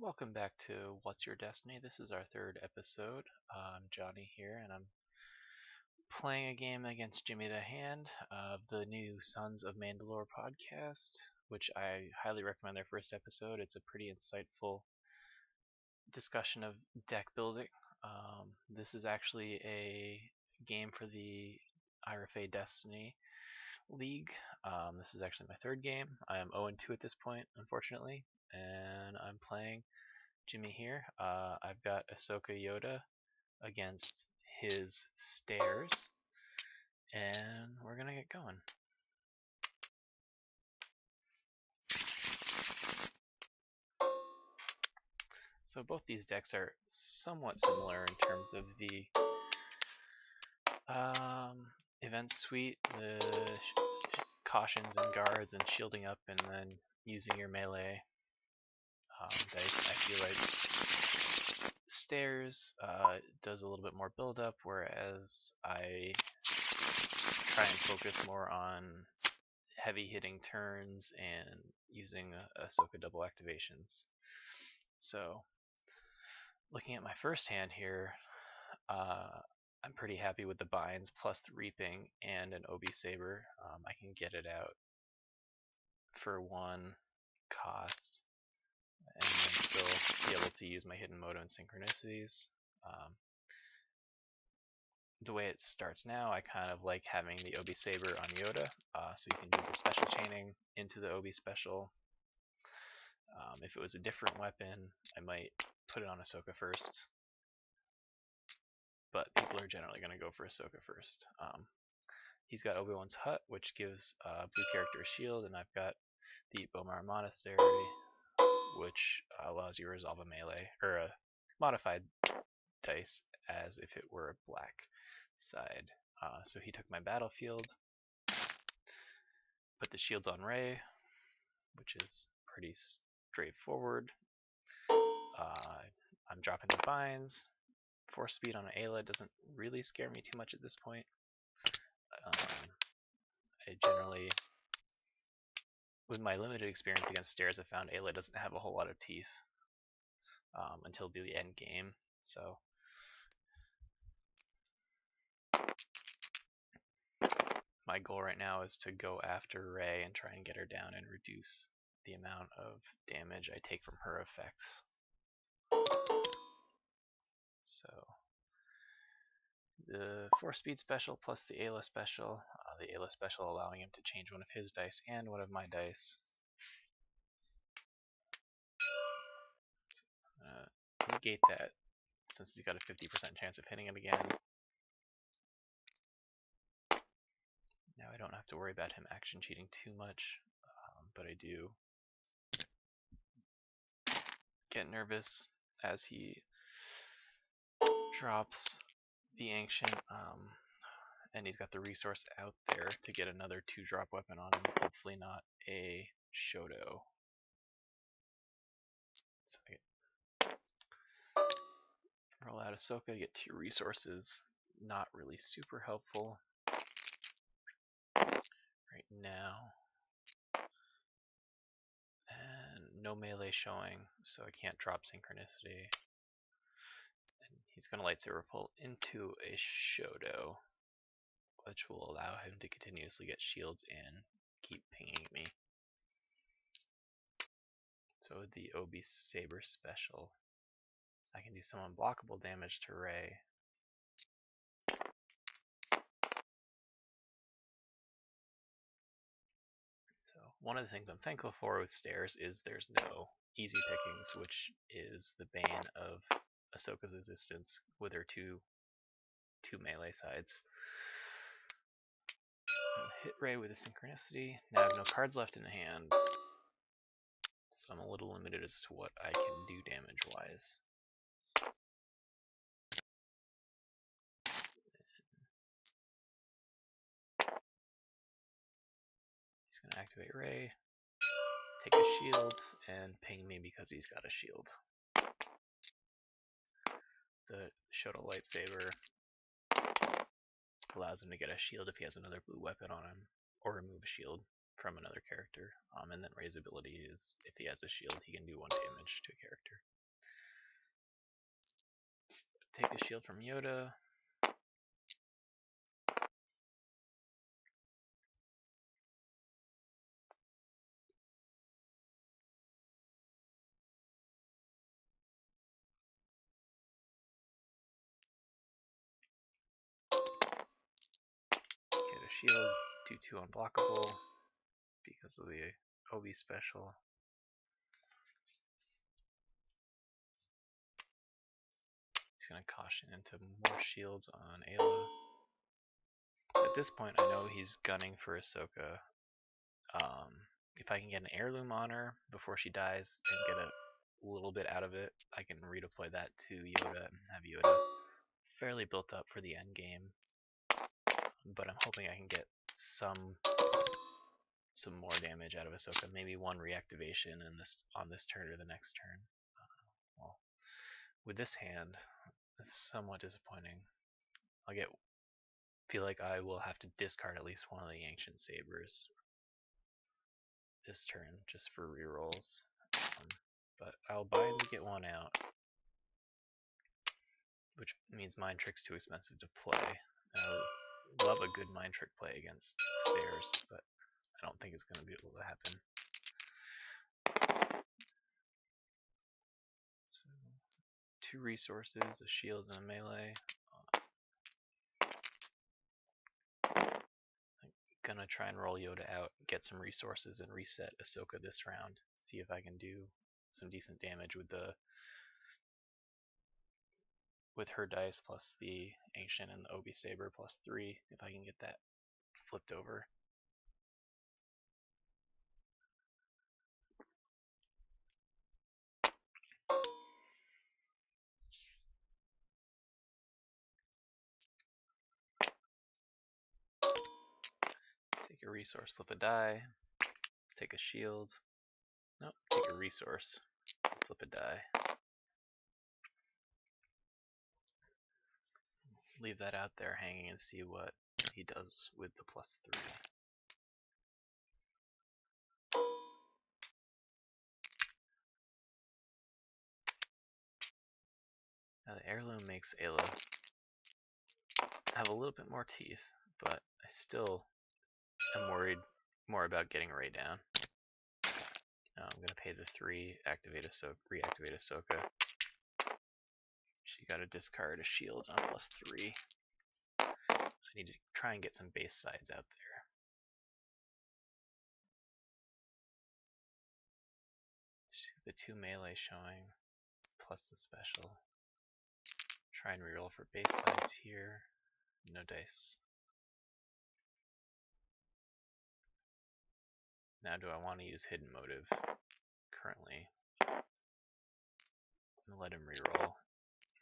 Welcome back to What's Your Destiny? This is our third episode. I'm Johnny here, and I'm playing a game against Jimmydehand of the new Sons of Mandalore podcast, which I highly recommend their first episode. It's a pretty insightful discussion of deck building. This is actually a game for the IRFA Destiny League. This is actually my third game. I am 0-2 at this point, unfortunately, and I'm playing Jimmy here. I've got Ahsoka Yoda against his stairs, and we're gonna get going. So both these decks are somewhat similar in terms of the event suite, the cautions and guards and shielding up, and then using your melee dice. I feel like stairs does a little bit more build up, whereas I try and focus more on heavy hitting turns and using Ahsoka double activations. So looking at my first hand here, I'm pretty happy with the binds plus the reaping and an Obi Saber. I can get it out for one cost and then still be able to use my hidden moto and synchronicities. The way it starts now, I kind of like having the Obi Saber on Yoda, so you can do the special chaining into the Obi special. If it was a different weapon, I might put it on Ahsoka first, but people are generally going to go for Ahsoka first. He's got Obi-Wan's Hut, which gives blue character a shield, and I've got the Bomar Monastery, which allows you to resolve a melee, or a modified dice as if it were a black side. So he took my battlefield, put the shields on Rey, which is pretty straightforward. I'm dropping the binds. Force speed on Ayla doesn't really scare me too much at this point. I generally, with my limited experience against stairs, I found Ayla doesn't have a whole lot of teeth until the end game. So my goal right now is to go after Rey and try and get her down and reduce the amount of damage I take from her effects. So the Force Speed special plus the Ayla special, the Ayla special allowing him to change one of his dice and one of my dice. Negate that since he's got a 50% chance of hitting him again. Now I don't have to worry about him action cheating too much, but I do get nervous as he drops the Ancient, and he's got the resource out there to get another 2-drop weapon on him, hopefully not a Shoto. So I get roll out Ahsoka, get 2 resources, not really super helpful right now. And no melee showing, so I can't drop synchronicity. And he's going to lightsaber pull into a Shoto, which will allow him to continuously get shields and keep pinging me. So with the Obi Saber special, I can do some unblockable damage to Rey. So one of the things I'm thankful for with stairs is there's no easy pickings, which is the bane of Ahsoka's existence with her two melee sides. Hit Rey with a synchronicity. Now I have no cards left in the hand, so I'm a little limited as to what I can do damage-wise. He's going to activate Rey, take a shield, and ping me because he's got a shield. The Shoto lightsaber allows him to get a shield if he has another blue weapon on him, or remove a shield from another character. And then Rey's ability is, if he has a shield, he can do 1 damage to a character. shield from Yoda. Get a shield, do 2 unblockable because of the Obi special. He's gonna caution into more shields on Ayla. At this point, I know he's gunning for Ahsoka. If I can get an heirloom on her before she dies and get a little bit out of it, I can redeploy that to Yoda and have Yoda fairly built up for the end game. But I'm hoping I can get some more damage out of Ahsoka. Maybe 1 reactivation in on this turn or the next turn. Well, with this hand, it's somewhat disappointing. Feel like I will have to discard at least one of the ancient sabers this turn just for rerolls. But I'll buy to get 1 out, which means Mind Trick's too expensive to play. I would love a good Mind Trick play against stairs, but I don't think it's going to be able to happen. So, 2 resources, a shield, and a melee. I'm gonna try and roll Yoda out, get some resources, and reset Ahsoka this round. See if I can do some decent damage with her dice plus the ancient and the Obi saber plus 3. If I can get that flipped over. Take a resource, flip a die, take a shield. Nope, take a resource, flip a die. Leave that out there hanging and see what he does with the plus 3. Now the heirloom makes Ayla have a little bit more teeth, but I still am worried more about getting Rey down. Now I'm gonna pay the 3, reactivate Ahsoka. She got to discard a shield on plus 3. I need to try and get some base sides out there. The 2 melee showing, plus the special. Try and reroll for base sides here. No dice. Now do I want to use hidden motive currently? I'm gonna let him reroll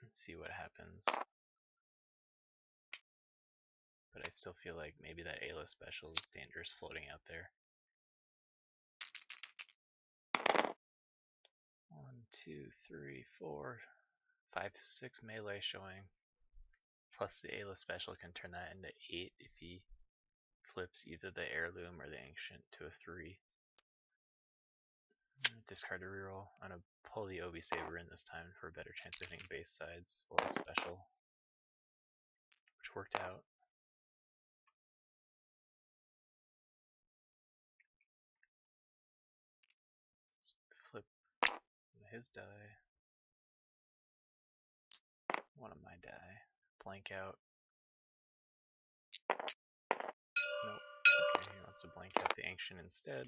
and see what happens. But I still feel like maybe that Ayla special is dangerous floating out there. 1, 2, 3, 4, 5, 6 melee showing. Plus the Ayla special can turn that into 8 if he flips either the heirloom or the ancient to a 3. Discard a reroll. I'm gonna pull the Obi saber in this time for a better chance of hitting base sides or a special, which worked out. Flip his die. 1 of my die. Blank out. Nope. Okay, he wants to blank out the ancient instead.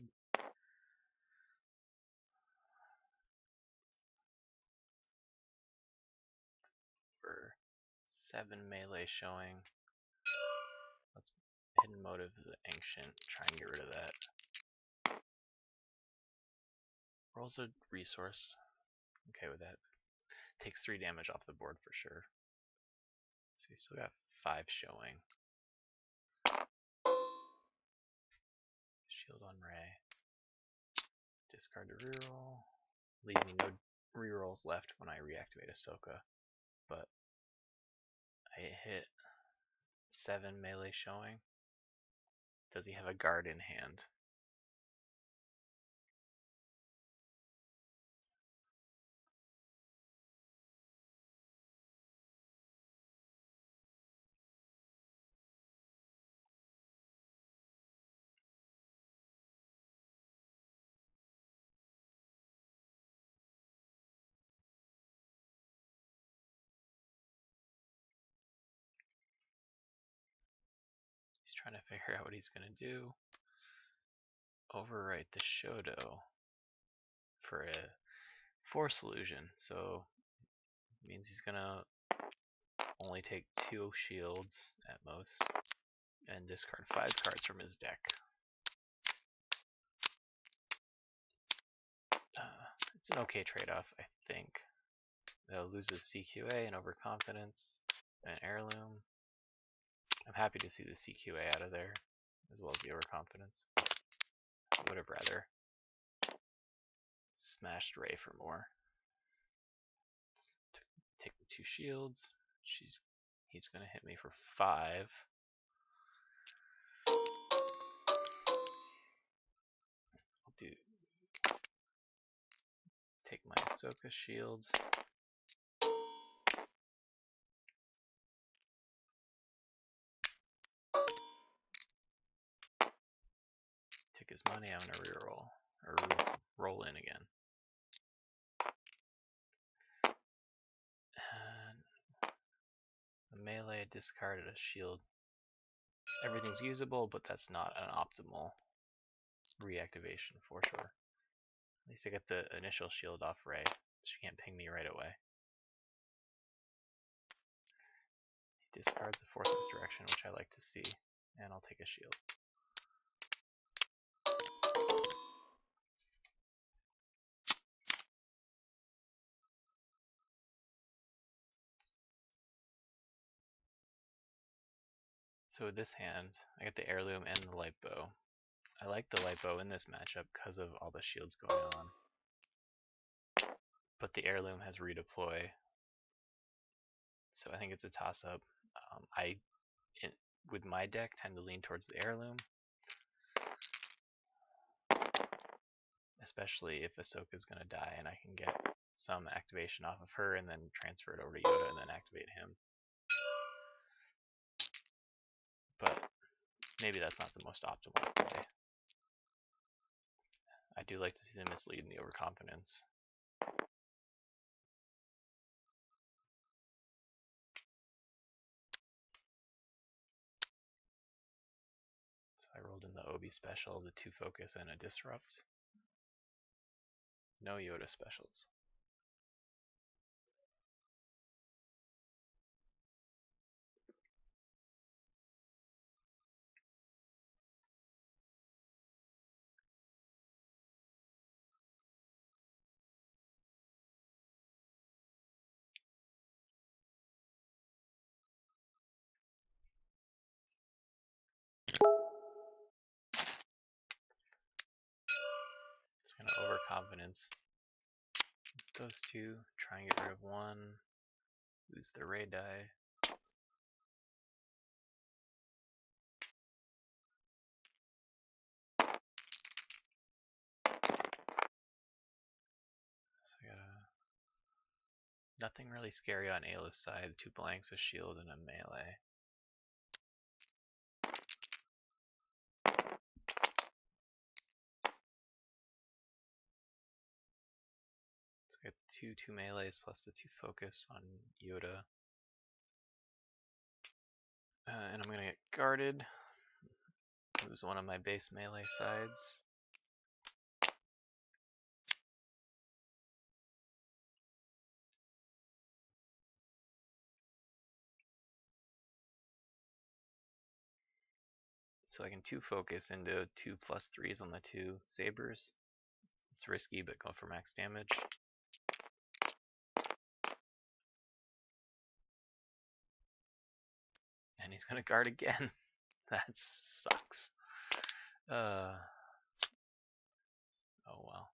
For 7 melee showing. Let's hidden motive the ancient. Try and get rid of that. Rolls a resource. Okay with that. Takes 3 damage off the board for sure. So we still got 5 showing. Shield on Rey. Discard the reroll. Leave me no rerolls left when I reactivate Ahsoka. But I hit 7 melee showing. Does he have a guard in hand? He's trying to figure out what he's gonna do. Overwrite the Shodo for a force illusion, so it means he's gonna only take 2 shields at most and discard 5 cards from his deck. It's an okay trade-off, I think. They'll lose his CQA and overconfidence and heirloom. I'm happy to see the CQA out of there, as well as the overconfidence. I would have rather smashed Rey for more. Take the 2 shields. He's gonna hit me for 5. I'll take my Ahsoka shield. Take his money, I'm gonna reroll. Or roll in again. And the melee discarded a shield. Everything's usable, but that's not an optimal reactivation for sure. At least I get the initial shield off Rey, so she can't ping me right away. He discards a 4th misdirection, which I like to see, and I'll take a shield. So with this hand, I get the heirloom and the light bow. I like the light bow in this matchup because of all the shields going on. But the heirloom has redeploy, so I think it's a toss-up. With my deck, tend to lean towards the heirloom, especially if Ahsoka's gonna die and I can get some activation off of her and then transfer it over to Yoda and then activate him. But maybe that's not the most optimal play. I do like to see the mislead and the overconfidence. So I rolled in the Obi special, the 2 focus, and a disrupt. No Yoda specials. It's kind of overconfidence. Those 2, try and get rid of 1, lose the Rey die. So I got nothing really scary on Ayla's side, 2 blanks, a shield, and a melee. So I got 2 melees plus the 2 focus on Yoda. And I'm gonna get guarded. Lose one of my base melee sides. So I can 2 focus into 2+3s on the 2 sabers. It's risky, but go for max damage. And he's gonna guard again. That sucks. Oh well.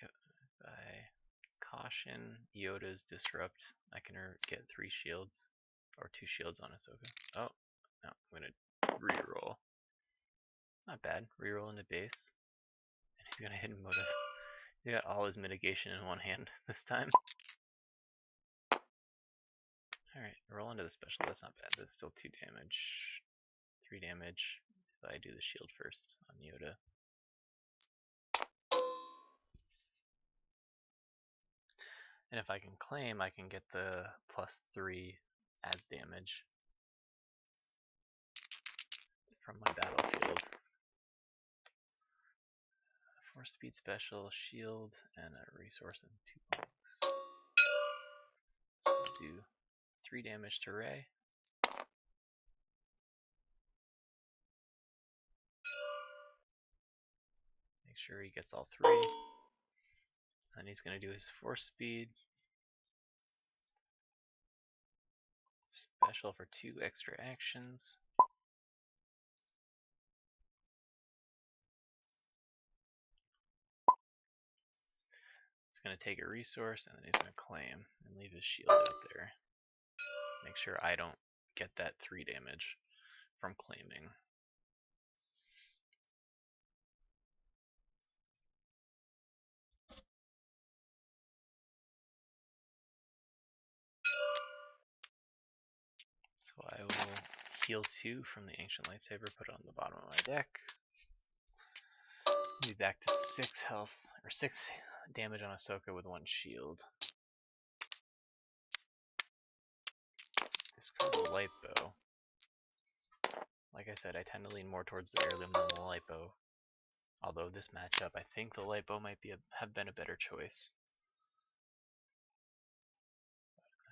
If I caution Yoda's disrupt, I can get 3 shields, or 2 shields on Ahsoka. Oh, no, I'm gonna reroll. Not bad. Reroll into base. And he's gonna hit motive. He got all his mitigation in one hand this time. Alright, roll into the special. That's not bad. That's still 2 damage. 3 damage. So I do the shield first on Yoda. And if I can claim, I can get the +3 as damage from my battlefield. 4 speed special, shield, and a resource and 2 points. So I'll do 3 damage to Rey. Make sure he gets all 3. And he's going to do his 4 speed. Special for 2 extra actions. He's going to take a resource and then he's going to claim and leave his shield out there. Make sure I don't get that 3 damage from claiming. So I will heal 2 from the Ancient Lightsaber, put it on the bottom of my deck. Be back to 6 health, or 6 damage on Ahsoka with 1 shield. Discard the light bow. Like I said, I tend to lean more towards the heirloom than the light bow. Although this matchup, I think the light bow might have been a better choice.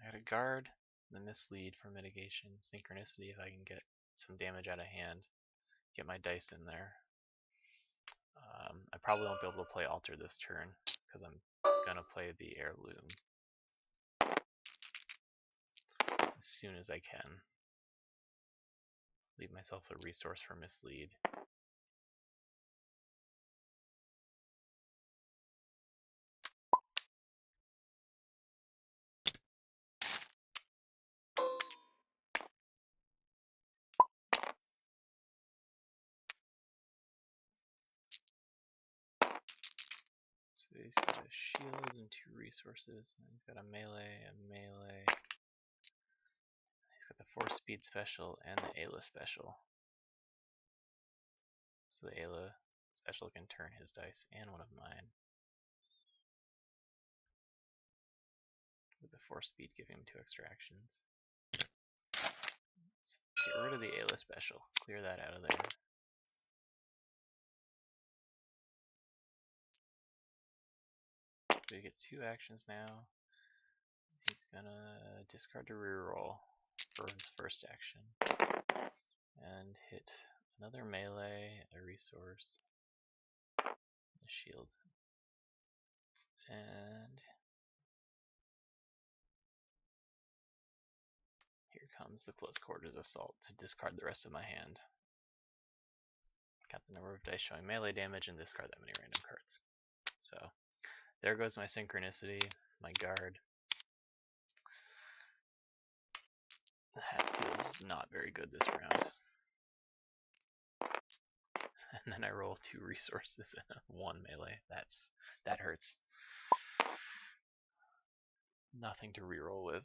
I got a guard, the mislead for mitigation, synchronicity if I can get some damage out of hand, get my dice in there. I probably won't be able to play altar this turn because I'm gonna play the heirloom as soon as I can. Leave myself a resource for mislead. So he's got a shield and 2 resources, and he's got a melee. He's got the 4 speed special and the Ayla special. So the Ayla special can turn his dice and one of mine. With the 4 speed giving him 2 extra actions. Let's get rid of the Ayla special. Clear that out of there. So he gets 2 actions now. He's gonna discard to reroll for his first action. And hit another melee, a resource, a shield. And here comes the close quarters assault to discard the rest of my hand. Count the number of dice showing melee damage and discard that many random cards. So there goes my synchronicity, my guard. That feels not very good this round. And then I roll 2 resources and 1 melee. That hurts. Nothing to reroll with.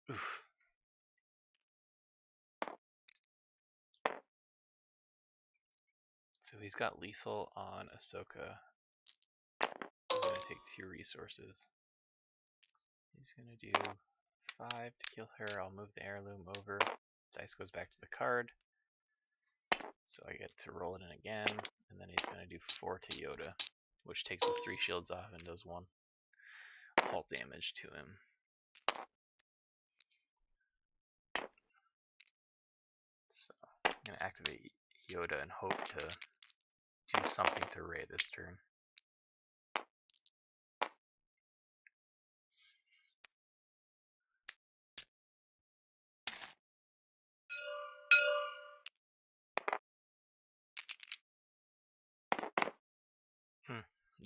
Oof. So he's got lethal on Ahsoka. I'm going to take 2 resources. He's going to do 5 to kill her. I'll move the heirloom over. Dice goes back to the card. So I get to roll it in again. And then he's going to do 4 to Yoda, which takes his 3 shields off and does 1 halt damage to him. So I'm going to activate Yoda and hope to do something to Rey this turn.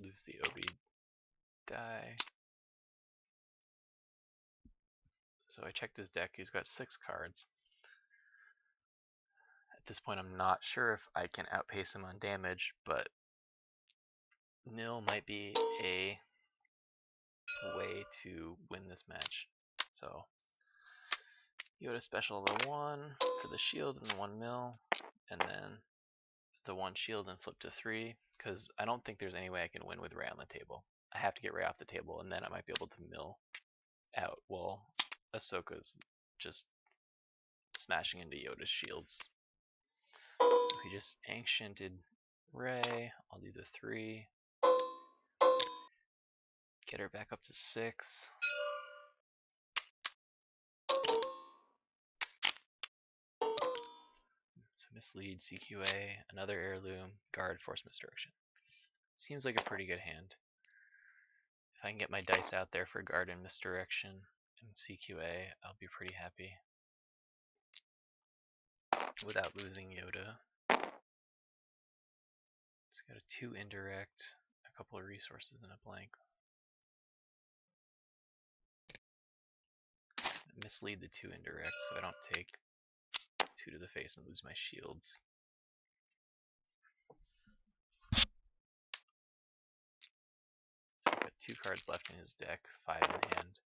Lose the OB die. So I checked his deck. He's got 6 cards. At this point, I'm not sure if I can outpace him on damage, but nil might be a way to win this match. So Yoda special the 1 for the shield and the 1 mil, and then the 1 shield and flip to 3, because I don't think there's any way I can win with Rey on the table. I have to get Rey off the table, and then I might be able to mill out while Ahsoka's just smashing into Yoda's shields. So he just anciented Rey. I'll do the 3. Get her back up to 6. So mislead, CQA, another heirloom, guard, force misdirection. Seems like a pretty good hand. If I can get my dice out there for guard and misdirection and CQA, I'll be pretty happy. Without losing Yoda. It's got a 2 indirect, a couple of resources, and a blank. Mislead the 2 indirect so I don't take 2 to the face and lose my shields. So he's got 2 cards left in his deck, 5 in hand.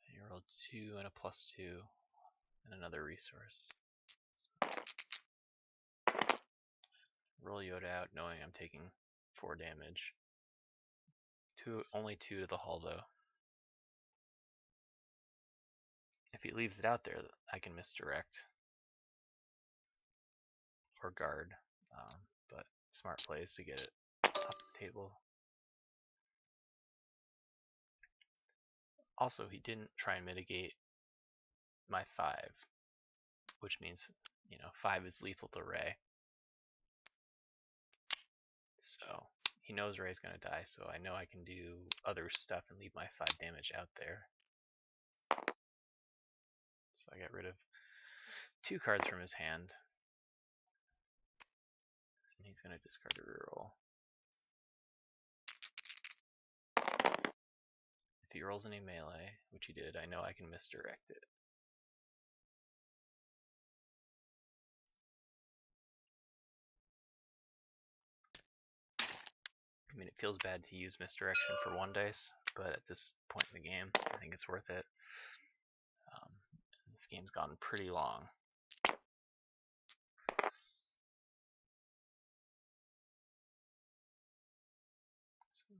And you roll 2 and a +2 and another resource. Roll Yoda out knowing I'm taking 4 damage. Only 2 to the hull though. If he leaves it out there, I can misdirect or guard, but smart play is to get it off the table. Also, he didn't try and mitigate my 5, which means, 5 is lethal to Rey. So he knows Rey's gonna die, so I know I can do other stuff and leave my 5 damage out there. So I get rid of 2 cards from his hand. And he's gonna discard a reroll. If he rolls any melee, which he did, I know I can misdirect it. I mean, it feels bad to use misdirection for 1 dice, but at this point in the game, I think it's worth it. This game's gone pretty long. So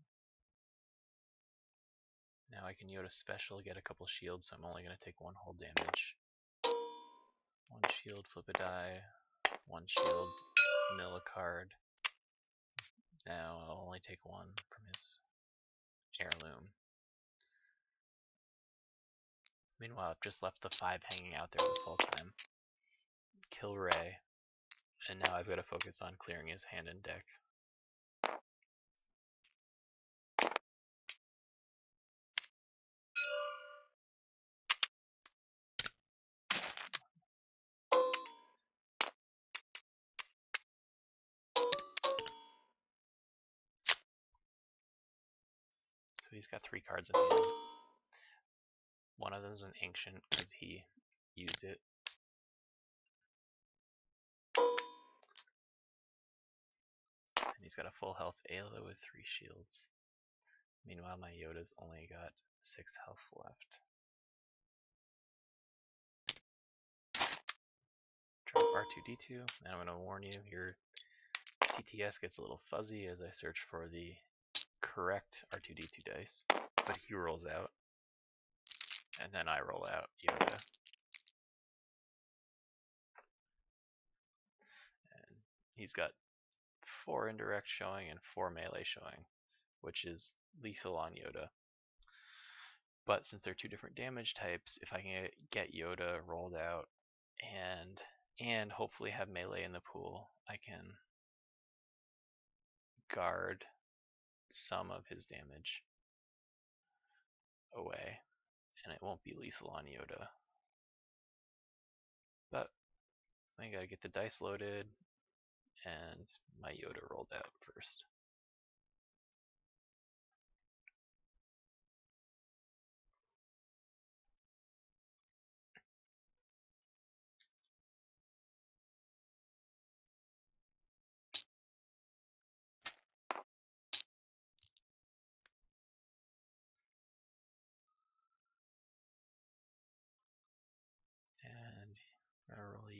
now I can Yoda special, get a couple shields, so I'm only going to take 1 hull damage. 1 shield, flip a die. 1 shield, mill a card. Now I'll only take 1 from his heirloom. Meanwhile, I've just left the 5 hanging out there this whole time. Kill Rey, and now I've got to focus on clearing his hand and deck. So he's got 3 cards in hand. One of them is an ancient because he used it. And he's got a full health Ayla with 3 shields. Meanwhile, my Yoda's only got 6 health left. Drop R2-D2, and I'm going to warn you, your TTS gets a little fuzzy as I search for the correct R2-D2 dice, but he rolls out, and then I roll out Yoda. And he's got 4 indirect showing and 4 melee showing, which is lethal on Yoda. But since they're 2 different damage types, if I can get Yoda rolled out and hopefully have melee in the pool, I can guard some of his damage away, and it won't be lethal on Yoda. But I gotta get the dice loaded, and my Yoda rolled out first.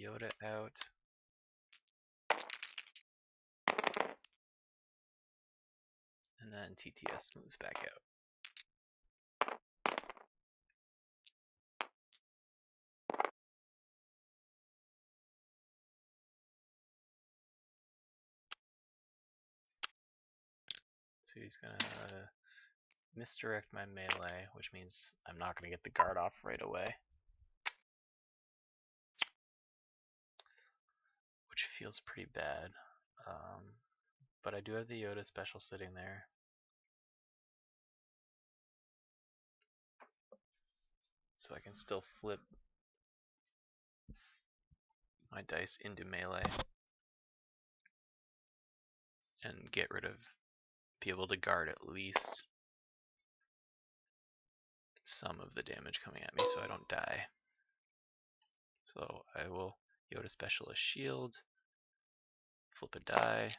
Yoda out. And then TTS moves back out. So he's gonna misdirect my melee, which means I'm not gonna get the guard off right away. Which feels pretty bad. But I do have the Yoda special sitting there. So I can still flip my dice into melee and get rid of, be able to guard at least some of the damage coming at me so I don't die. So I will Yoda special a shield, flip a die.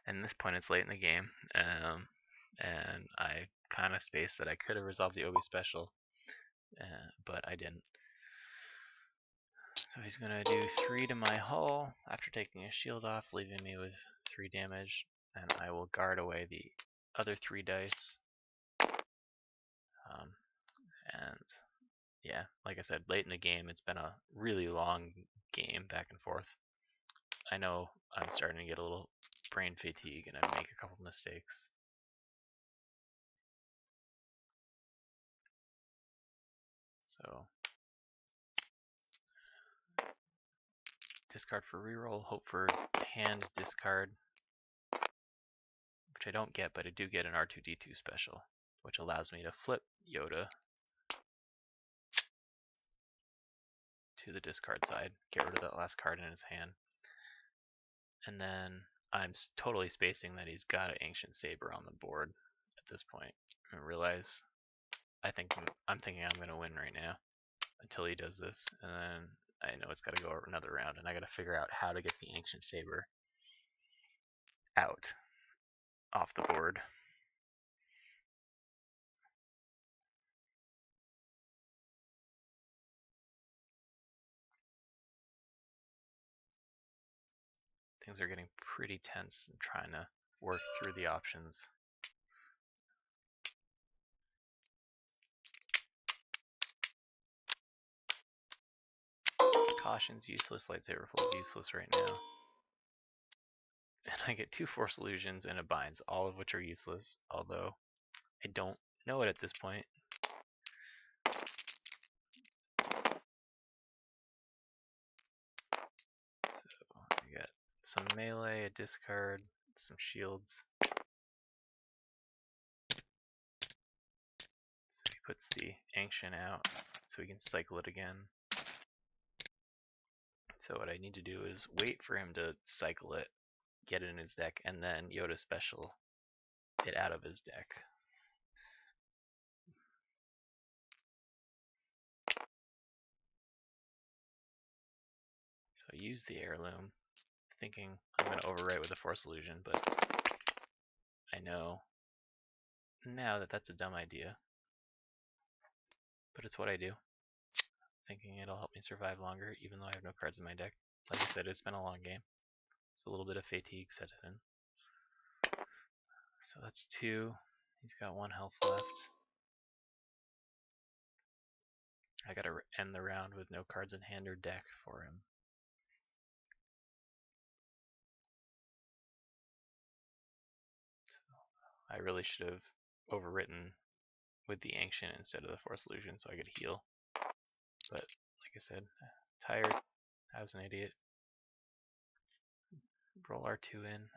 And this point it's late in the game, and I kind of spaced that I could have resolved the Obi special, but I didn't. So he's going to do 3 to my hull after taking his shield off, leaving me with 3 damage, and I will guard away the other 3 dice. And yeah, like I said, late in the game, it's been a really long game back and forth. I know I'm starting to get a little brain fatigue and I make a couple mistakes. So discard for reroll, hope for hand discard, which I don't get, but I do get an R2-D2 special, which allows me to flip Yoda to the discard side, get rid of that last card in his hand. And then I'm totally spacing that he's got an Ancient Saber on the board at this point. I realize I'm thinking I'm going to win right now until he does this, and then I know it's got to go another round, and I got to figure out how to get the Ancient Saber out off the board. Things are getting pretty tense and trying to work through the options. Caution's useless, lightsaber full is useless right now. And I get 2 Force Illusions and a Binds, all of which are useless, although I don't know it at this point. So I got some melee, a discard, some shields. So he puts the Ancient out so he can cycle it again. So what I need to do is wait for him to cycle it, get it in his deck, and then Yoda special it out of his deck. So I use the heirloom, thinking I'm going to overwrite with a Force Illusion, but I know now that that's a dumb idea. But it's what I do, thinking it'll help me survive longer, even though I have no cards in my deck. Like I said, it's been a long game. It's a little bit of fatigue set in. So that's 2. He's got 1 health left. I gotta end the round with no cards in hand or deck for him. So I really should have overwritten with the Ancient instead of the Force Illusion so I could heal. But like I said, tired. I was an idiot. Roll R2 in.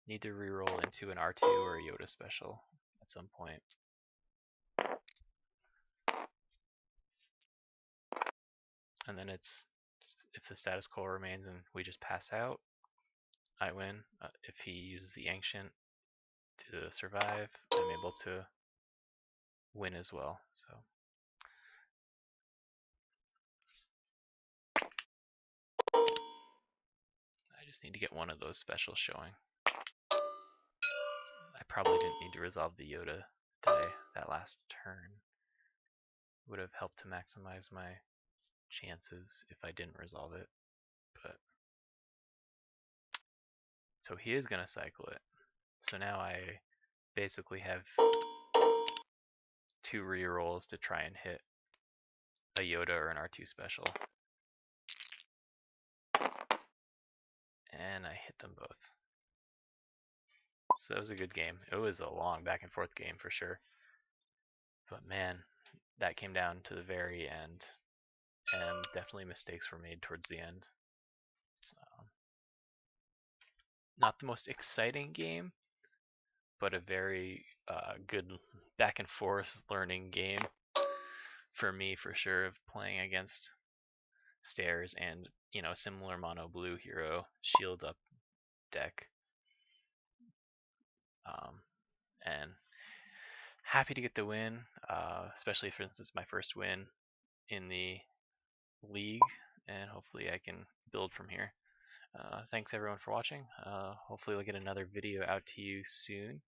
Need to reroll into an R2 or a Yoda special at some point. And then it's, if the status quo remains and we just pass out, I win. If he uses the Ancient to survive, I'm able to win as well. So I just need to get one of those specials showing. I probably didn't need to resolve the Yoda die that last turn. Would have helped to maximize my chances if I didn't resolve it. But so he is gonna cycle it. So now I basically have 2 rerolls to try and hit a Yoda or an R2 special. And I hit them both. So that was a good game. It was a long back and forth game for sure. But man, that came down to the very end. And definitely mistakes were made towards the end. Not the most exciting game, but a very good back and forth learning game for me for sure, of playing against stairs and, you know, similar mono blue hero shield up deck. And happy to get the win, especially for instance my first win in the league, and hopefully I can build from here. Thanks everyone for watching. Hopefully we'll get another video out to you soon.